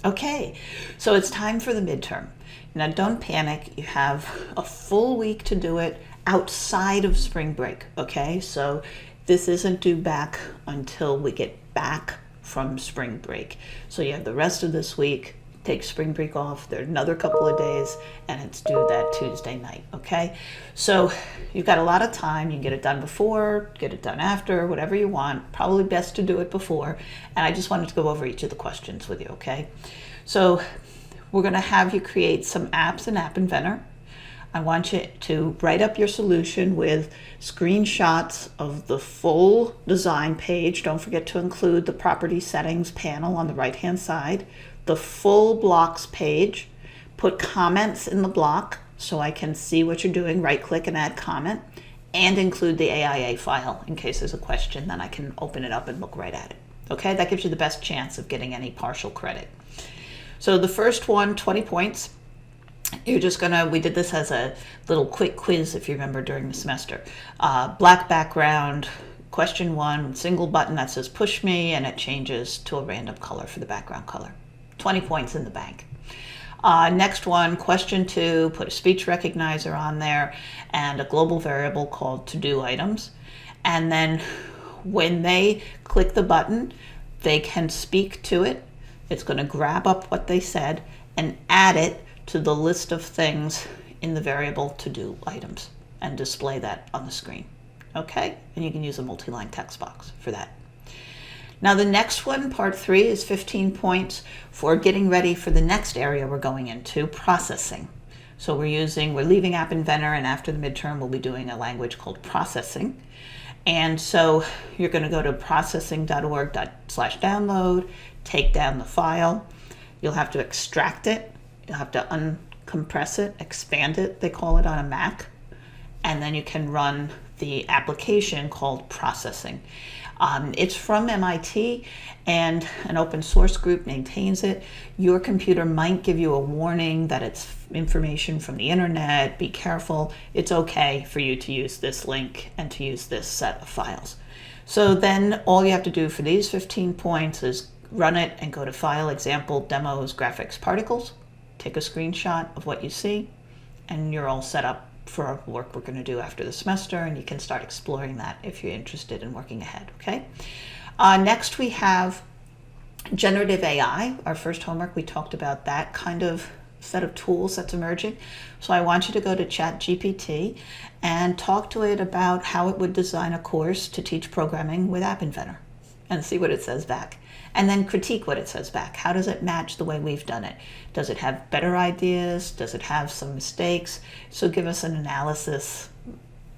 Okay, so it's time for the midterm. Now don't panic, you have a full week to do it outside of spring break, okay? So this isn't due back until we get back from spring break. So you have the rest of this week, take spring break off, there's another couple of days, and it's due that Tuesday night, okay? So you've got a lot of time, you can get it done before, get it done after, whatever you want, probably best to do it before, and I just wanted to go over each of the questions with you, okay? So we're gonna have you create some apps in App Inventor. I want you to write up your solution with screenshots of the full design page. Don't forget to include the property settings panel on the right-hand side, the full blocks page, put comments in the block so I can see what you're doing, right-click and add comment, and include the AIA file in case there's a question, then I can open it up and look right at it. Okay, that gives you the best chance of getting any partial credit. So the first one, 20 points. You're just gonna, we did this as a little quick quiz if you remember during the semester. Black background, question 1, single button that says push me, and it changes to a random color for the background color. 20 points in the bank. Next one, question 2, put a speech recognizer on there and a global variable called to-do items. And then when they click the button, they can speak to it. It's going to grab up what they said and add it to the list of things in the variable to-do items and display that on the screen. Okay? And you can use a multi-line text box for that. Now the next one, part 3, is 15 points for getting ready for the next area we're going into, processing. So we're leaving App Inventor, and after the midterm we'll be doing a language called processing. And so you're going to go to processing.org/download, take down the file. You'll have to extract it. You'll have to uncompress it, expand it, they call it on a Mac. And then you can run the application called processing. It's from MIT, and an open source group maintains it. Your computer might give you a warning that it's information from the internet. Be careful. It's okay for you to use this link and to use this set of files. So then all you have to do for these 15 points is run it and go to File, Example, Demos, Graphics, Particles. Take a screenshot of what you see, and you're all set up for work we're going to do after the semester, and you can start exploring that if you're interested in working ahead, okay? Next we have generative AI. Our first homework, we talked about that kind of set of tools that's emerging. So I want you to go to ChatGPT and talk to it about how it would design a course to teach programming with App Inventor and see what it says back. And then critique what it says back. How does it match the way we've done it? Does it have better ideas? Does it have some mistakes? So give us an analysis,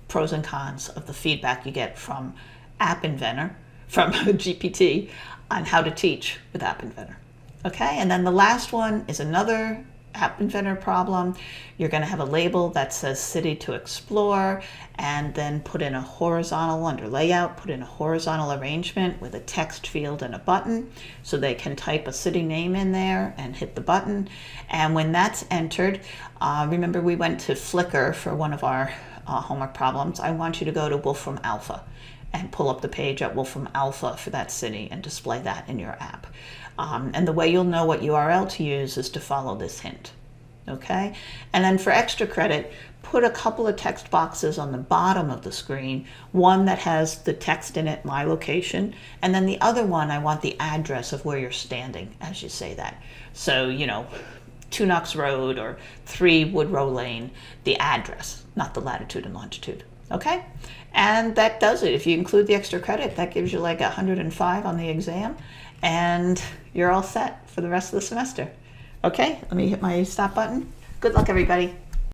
pros and cons of the feedback you get from App Inventor, from GPT, on how to teach with App Inventor. Okay, and then the last one is another App Inventor problem. You're going to have a label that says city to explore, and then put in a horizontal, under layout, put in a horizontal arrangement with a text field and a button, so they can type a city name in there and hit the button. And when that's entered, remember we went to Flickr for one of our homework problems. I want you to go to Wolfram Alpha and pull up the page at Wolfram Alpha for that city and display that in your app. And the way you'll know what URL to use is to follow this hint. Okay? And then for extra credit, put a couple of text boxes on the bottom of the screen, one that has the text in it, my location, and then the other one, I want the address of where you're standing as you say that. So, 2 Knox Road or 3 Woodrow Lane, the address, not the latitude and longitude. Okay? And that does it. If you include the extra credit, that gives you like 105 on the exam, and you're all set for the rest of the semester. Okay, let me hit my stop button. Good luck, everybody.